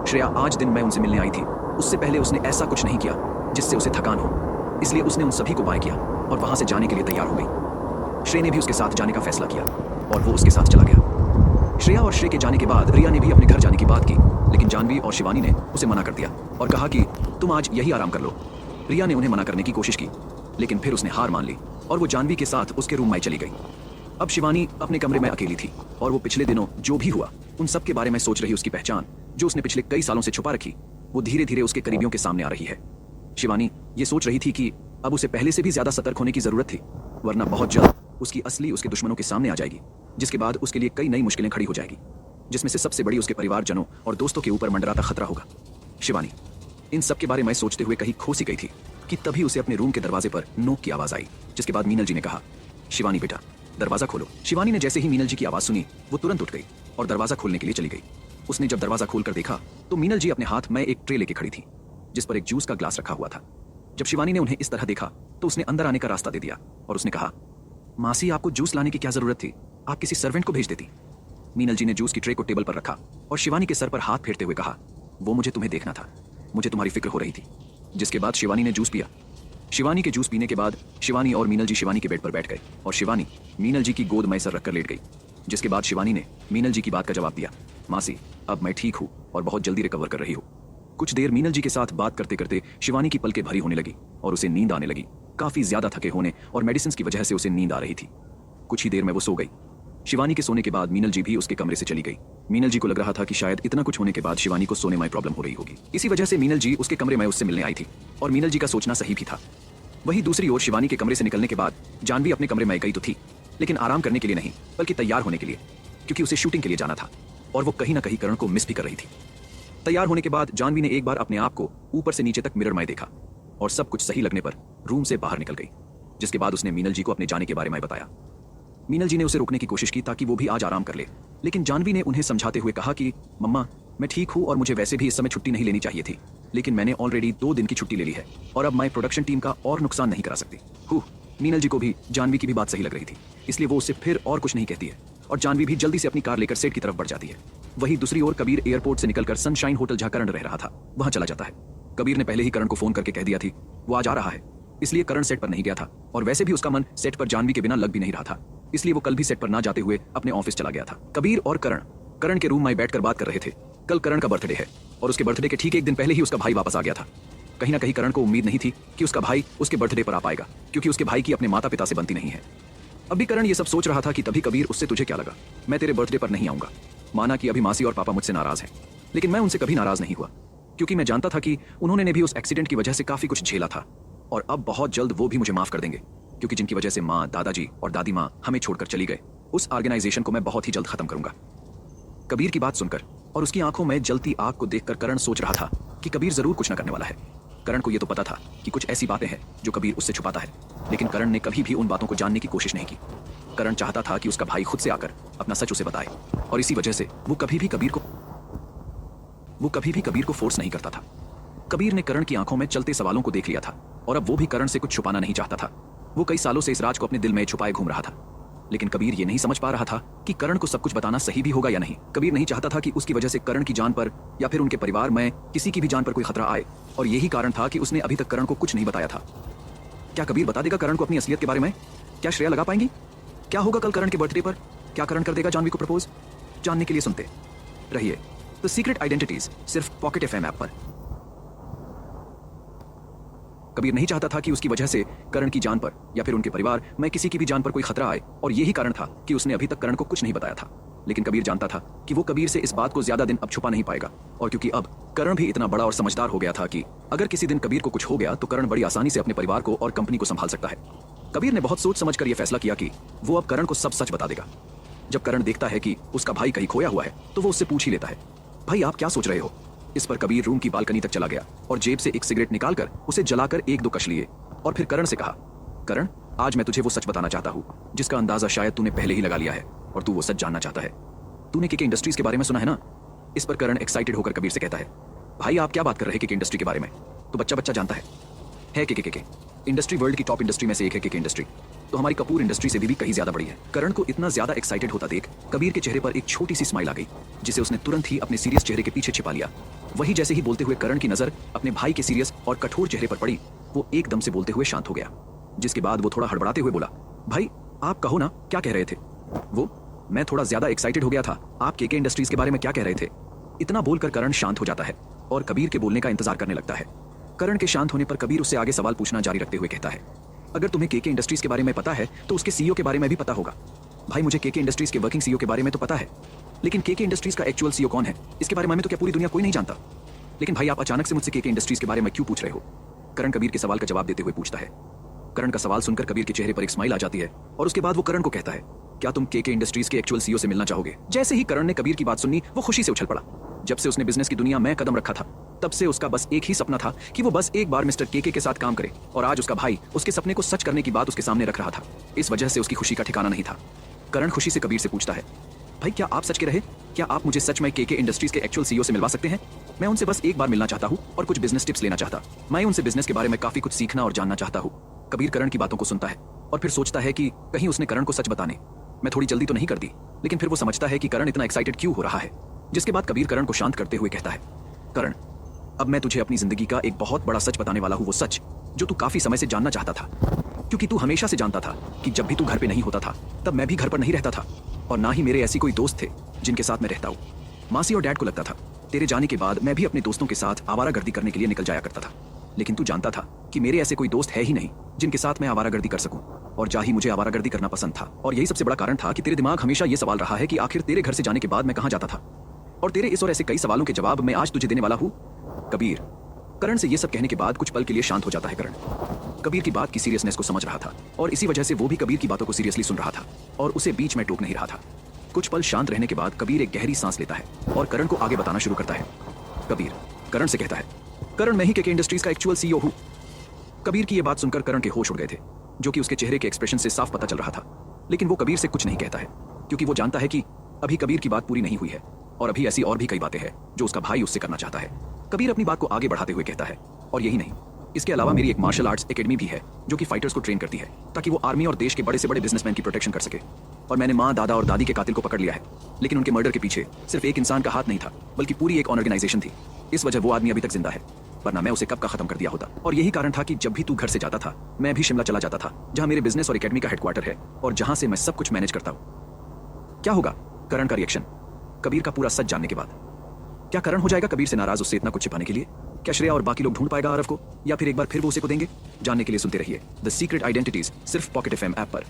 श्रेया आज दिन मैं उनसे मिलने आई थी, उससे पहले उसने ऐसा कुछ नहीं किया जिससे उसे थकान हो, इसलिए उसने उन सभी को बाय किया और वहां से जाने के लिए तैयार हो गई। श्रेय ने भी उसके साथ जाने का फैसला किया और वो उसके साथ चला गया। श्रेया और श्रेय के जाने के बाद रिया ने भी अपने घर जाने की बात की, लेकिन जानवी और शिवानी ने उसे मना कर दिया और कहा कि तुम आज यही आराम कर लो। रिया ने उन्हें मना करने की कोशिश की, लेकिन फिर उसने हार मान ली और वो जानवी के साथ उसके रूम में चली गई। अब शिवानी अपने कमरे में अकेली थी और वो पिछले दिनों जो भी हुआ उन सब के बारे में सोच रही। उसकी पहचान जो उसने पिछले कई सालों से छुपा रखी, वो धीरे धीरे उसके करीबियों के सामने आ रही है। शिवानी ये सोच रही थी कि अब उसे पहले से भी ज्यादा सतर्क होने की जरूरत थी, वरना बहुत जल्द उसकी असली उसके दुश्मनों के सामने आ जाएगी, जिसके बाद उसके लिए कई नई मुश्किलें खड़ी हो जाएगी, जिसमें से सबसे बड़ी उसके परिवारजनों और दोस्तों के ऊपर मंडराता खतरा होगा। शिवानी इन सब के बारे में सोचते हुए कहीं खो सी गई थी कि तभी उसे अपने रूम के दरवाजे पर नोक की आवाज आई, जिसके बाद मीनल जी ने कहा, शिवानी बेटा दरवाजा खोलो। शिवानी ने जैसे ही मीनल जी की आवाज सुनी, वो तुरंत उठ गई और दरवाजा खोलने के लिए चली गई। उसने जब दरवाजा खोलकर देखा तो मीनल जी अपने हाथ में एक ट्रे लेके खड़ी थी, जिस पर एक जूस का ग्लास रखा हुआ था। जब शिवानी ने उन्हें इस तरह देखा तो उसने अंदर आने का रास्ता दे दिया और उसने कहा, मासी आपको जूस लाने की क्या जरूरत थी, आप किसी सर्वेंट को भेज देती। मीनल जी ने जूस की ट्रे को टेबल पर रखा और शिवानी के सर पर हाथ फेरते हुए कहा, वो मुझे तुम्हें देखना था, मुझे तुम्हारी फिक्र हो रही थी। जिसके बाद शिवानी ने जूस पिया। शिवानी के जूस पीने के बाद शिवानी और मीनल जी शिवानी के बेड पर बैठ गए और शिवानी मीनल जी की गोद में सर रखकर लेट गई। जिसके बाद शिवानी ने मीनल जी की बात का जवाब दिया, मासी अब मैं ठीक हूँ और बहुत जल्दी रिकवर कर रही हूँ। कुछ देर मीनल जी के साथ बात करते करते शिवानी की पलकें भरी होने लगी और उसे नींद आने लगी। काफी ज्यादा थके होने और मेडिसिन की वजह से उसे नींद आ रही थी। कुछ ही देर में वो सो गई। शिवानी के सोने के बाद मीनल जी भी उसके कमरे से चली गई। मीनल जी को लग रहा था कि शायद इतना कुछ होने के बाद शिवानी को सोने में प्रॉब्लम हो रही होगी, इसी वजह से मीनल जी उसके कमरे में उससे मिलने आई थी और मीनल जी का सोचना सही भी था। वहीं दूसरी ओर शिवानी के कमरे से निकलने के बाद जानवी अपने कमरे में गई तो थी, लेकिन आराम करने के लिए नहीं बल्कि तैयार होने के लिए, क्योंकि उसे शूटिंग के लिए जाना था और वो कहीं ना कहीं करण को मिस भी कर रही थी। तैयार होने के बाद जानवी ने एक बार अपने आप को ऊपर से नीचे तक मिरर में देखा और सब कुछ सही लगने पर रूम से बाहर निकल गई। जिसके बाद उसने मीनल जी को अपने जाने के बारे में बताया। मीनल जी ने उसे रोकने की कोशिश की ताकि वो भी आज आराम कर ले, लेकिन जानवी ने उन्हें समझाते हुए कहा कि मम्मा मैं ठीक हूँ और मुझे वैसे भी इस समय छुट्टी नहीं लेनी चाहिए थी, लेकिन मैंने ऑलरेडी 2 दिन की छुट्टी ले ली है और अब मैं प्रोडक्शन टीम का और नुकसान नहीं करा सकती। मीनल जी को भी जानवी की भी बात सही लग रही थी, इसलिए वो उससे फिर और कुछ नहीं कहती है और जानवी भी जल्दी से अपनी कार लेकर सेट की तरफ बढ़ जाती है। वहीं दूसरी ओर कबीर एयरपोर्ट से निकलकर सनशाइन होटल जहां करण रह रहा था वहां चला जाता है। कबीर ने पहले ही करण को फोन करके कह दिया थी वो आज आ रहा है, इसलिए करण सेट पर नहीं गया था और वैसे भी उसका मन सेट पर जानवी के बिना लग भी नहीं रहा था, इसलिए वो कल भी सेट पर ना जाते हुए अपने ऑफिस चला गया था। कबीर और करण के रूम में बैठकर बात कर रहे थे। कल करण का बर्थडे है और उसके बर्थडे के ठीक एक दिन पहले ही उसका भाई वापस आ गया था। कहीं ना कहीं करण को उम्मीद नहीं थी कि उसका भाई उसके बर्थडे पर आ पाएगा, क्योंकि उसके भाई की अपने माता पिता से बनती नहीं है। अभी करण ये सब सोच रहा था कि तभी कबीर उससे तुझे क्या लगा, मैं तेरे बर्थडे पर नहीं आऊंगा। माना कि अभी मासी और पापा मुझसे नाराज हैं, लेकिन मैं उनसे कभी नाराज नहीं हुआ, क्योंकि मैं जानता था कि उन्होंने ने भी उस एक्सीडेंट की वजह से काफी कुछ झेला था और अब बहुत जल्द वो भी मुझे माफ कर देंगे, क्योंकि जिनकी वजह से माँ, दादाजी और दादी माँ हमें छोड़कर चली गए, उस ऑर्गेनाइजेशन को मैं बहुत ही जल्द खत्म करूंगा। कबीर की बात सुनकर और उसकी आंखों में जलती आग को देखकर करण सोच रहा था कि कबीर जरूर कुछ न करने वाला है। करण को यह तो पता था कि कुछ ऐसी बातें हैं जो कबीर उससे छुपाता है, लेकिन करण ने कभी भी उन बातों को जानने की कोशिश नहीं की। करण चाहता था कि उसका भाई खुद से आकर अपना सच उसे बताए और इसी वजह से वो कभी भी कबीर को फोर्स नहीं करता था। कबीर ने करण की आंखों में चलते सवालों को देख लिया था और अब वो भी करण से कुछ छुपाना नहीं चाहता था। वो कई सालों से इस राज को अपने दिल में छुपाए घूम रहा था, लेकिन कबीर ये नहीं समझ पा रहा था कि करण को सब कुछ बताना सही भी होगा या नहीं। कबीर नहीं चाहता था कि उसकी वजह से करण की जान पर या फिर उनके परिवार में किसी की भी जान पर कोई खतरा आए, और यही कारण था कि उसने अभी तक करण को कुछ नहीं बताया था। क्या कबीर बता देगा करण को अपनी असलियत के बारे में? क्या श्रेया लगा पाएंगी? क्या होगा कल करण के बर्थडे पर? क्या करण कर देगा जानवी को प्रपोज? जानने के लिए सुनते रहिए द सीक्रेट आइडेंटिटीज, सिर्फ पॉकेट एफएम ऐप पर। कबीर नहीं चाहता था कि उसकी वजह से करण की जान पर या फिर उनके परिवार में किसी की भी जान पर कोई खतरा आए, और यही कारण था कि उसने अभी तक करण को कुछ नहीं बताया था। लेकिन कबीर जानता था कि वो कबीर से इस बात को ज्यादा दिन अब छुपा नहीं पाएगा, और क्योंकि अब करण भी इतना बड़ा और समझदार हो गया था कि अगर किसी दिन कबीर को कुछ हो गया तो करण बड़ी आसानी से अपने परिवार को और कंपनी को संभाल सकता है। कबीर ने बहुत सोच समझकर यह फैसला किया कि वो अब करण को सब सच बता देगा। जब करण देखता है कि उसका भाई कहीं खोया हुआ है तो वो उससे पूछ ही लेता है, भाई आप क्या सोच रहे हो? इस पर कबीर रूम की बालकनी तक चला गया और जेब से एक सिगरेट निकालकर उसे जलाकर 1-2 कश लिए और फिर करण से कहा, करण आज मैं तुझे वो सच बताना चाहता हूँ जिसका अंदाजा शायद तूने पहले ही लगा लिया है और तू वो सच जानना चाहता है। तूने केके इंडस्ट्रीज के बारे में सुना है ना? इस पर करण एक्साइटेड होकर कबीर से कहता है, भाई आप क्या बात कर रहे हैं केके इंडस्ट्री के बारे में? तो बच्चा जानता है केके इंडस्ट्री वर्ल्ड की टॉप इंडस्ट्री में से एक है केके इंडस्ट्री। तो हमारी कपूर इंडस्ट्री से भी कहीं ज्यादा बड़ी है। करण को इतना ज्यादा एक्साइटेड होता देख कबीर के चेहरे पर एक छोटी सी स्माइल आ गई, जिसे उसने तुरंत ही अपने सीरियस चेहरे के पीछे छिपा लिया। वही जैसे ही बोलते हुए करण की नजर अपने भाई के सीरियस और कठोर चेहरे पर पड़ी, वो एकदम से बोलते हुए शांत हो गया। जिसके बाद वो थोड़ा हड़बड़ाते हुए बोला, भाई आप कहो ना, क्या कह रहे थे? मैं थोड़ा ज्यादा एक्साइटेड हो गया था, आप केके इंडस्ट्रीज के बारे में क्या कह रहे थे? इतना बोलकर करण शांत हो जाता है और कबीर के बोलने का इंतजार करने लगता है। करण के शांत होने पर कबीर उससे आगे सवाल पूछना जारी रखते हुए कहता है, अगर तुम्हें केके इंडस्ट्रीज के बारे में पता है तो उसके सीईओ के बारे में भी पता होगा। भाई मुझे केके इंडस्ट्रीज के वर्किंग सीईओ के बारे में तो पता है, लेकिन केके इंडस्ट्रीज का एक्चुअल सीईओ कौन है इसके बारे में तो क्या पूरी दुनिया कोई नहीं जानता? लेकिन भाई आप अचानक से मुझसे केके इंडस्ट्रीज के बारे में क्यों पूछ रहे हो? करण कबीर के सवाल का जवाब देते हुए पूछता है। करण का सवाल सुनकर कबीर के चेहरे पर एक स्माइल आ जाती है और उसके बाद वो करण को कहता है, क्या तुम केके इंडस्ट्रीज के एक्चुअल सीईओ से मिलना चाहोगे? जैसे ही करण ने कबीर की बात सुनी, वो खुशी से उछल पड़ा। जब से उसने बिजनेस की दुनिया में कदम रखा था, तब से उसका बस एक ही सपना था कि वो बस एक बार मिस्टर केके के साथ काम करे, और आज उसका भाई उसके सपने को सच करने की बात उसके सामने रख रहा था। इस वजह से उसकी खुशी का ठिकाना नहीं था। करण खुशी से कबीर से पूछता है, भाई क्या आप सच के रहे? क्या आप मुझे सच में केके इंडस्ट्रीज के एक्चुअल सीईओ से मिलवा सकते हैं? मैं उनसे बस एक बार मिलना चाहता हूँ और कुछ बिजनेस टिप्स लेना चाहता। मैं उनसे बिजनेस के बारे में काफी कुछ सीखना और जानना चाहता हूँ। कबीर करण की बातों को सुनता है और फिर सोचता है कि कहीं उसने करण को सच बताने मैं थोड़ी जल्दी तो नहीं कर दी। लेकिन फिर वो समझता है कि करण इतना एक्साइटेड क्यों हो रहा है। जिसके बाद कबीर करण को शांत करते हुए कहता है, करण अब मैं तुझे अपनी जिंदगी का एक बहुत बड़ा सच बताने वाला हूँ, वो सच जो तू काफी समय से जानना चाहता था। क्योंकि तू हमेशा से जानता था कि जब भी तू घर पे नहीं होता था तब मैं भी घर पर नहीं रहता था, और ना ही मेरे ऐसी कोई दोस्त थे जिनके साथ मैं रहता हूँ। मासी और डैड को लगता था तेरे जाने के बाद मैं भी अपने दोस्तों के साथ आवारागर्दी करने के लिए निकल जाया करता था, लेकिन तू जानता था कि मेरे ऐसे कोई दोस्त है ही नहीं जिनके साथ मैं आवारागर्दी कर सकूं, और जा ही मुझे आवारागर्दी करना पसंद था। और यही सबसे बड़ा कारण था कि तेरे दिमाग हमेशा ये सवाल रहा है कि आखिर तेरे घर से जाने के बाद मैं कहां जाता था। और तेरे इस और ऐसे कई सवालों के जवाब मैं आज तुझे देने वाला हूं। कबीर करण से ये सब कहने के बाद कुछ पल के लिए शांत हो जाता है। करण कबीर की बात की सीरियसनेस को समझ रहा था और इसी वजह से वो भी कबीर की बातों को सीरियसली सुन रहा था और उसे बीच में टोक नहीं रहा था। कुछ पल शांत रहने के बाद कबीर एक गहरी सांस लेता है और करण को आगे बताना शुरू करता है। कबीर करण से कहता है, करण मैं ही केके इंडस्ट्रीज का एक्चुअल सीईओ हूं। कबीर की यह बात सुनकर करण के होश उड़ गए थे, जो कि उसके चेहरे के एक्सप्रेशन से साफ पता चल रहा था। लेकिन वो कबीर से कुछ नहीं कहता है, क्योंकि वो जानता है कि अभी कबीर की बात पूरी नहीं हुई है और अभी ऐसी और भी कई बातें हैं जो उसका भाई उससे करना चाहता है। कबीर अपनी बात को आगे बढ़ाते हुए कहता है, और यही नहीं, इसके अलावा मेरी एक मार्शल आर्ट्स एकेडमी भी है जो कि फाइटर्स को ट्रेन करती है ताकि वो आर्मी और देश के बड़े से बड़े बिजनेसमैन की प्रोटेक्शन कर सके। और मैंने माँ, दादा और दादी के कातिल को पकड़ लिया है, लेकिन उनके मर्डर के पीछे सिर्फ एक इंसान का हाथ नहीं था, बल्कि पूरी एक ऑर्गेनाइजेशन थी। इस वजह वो आदमी अभी तक जिंदा है, वरना मैं उसे कब का खत्म कर दिया होता। और यही कारण था कि जब भी तू घर से जाता था मैं भी शिमला चला जाता था, जहां मेरे बिजनेस और एकेडमी का हेडक्वार्टर है और जहां से मैं सब कुछ मैनेज करता हूं। क्या होगा करण का रिएक्शन कबीर का पूरा सच जानने के बाद? क्या करण हो जाएगा कबीर से नाराज उससे इतना कुछ छिपाने के लिए? क्या श्रेया और बाकी लोग ढूंढ पाएगा आरव को, या फिर एक बार फिर वो उसे को देंगे? जानने के लिए सुनते रहिए द सीक्रेट आइडेंटिटीज, सिर्फ पॉकेट एफएम ऐप पर।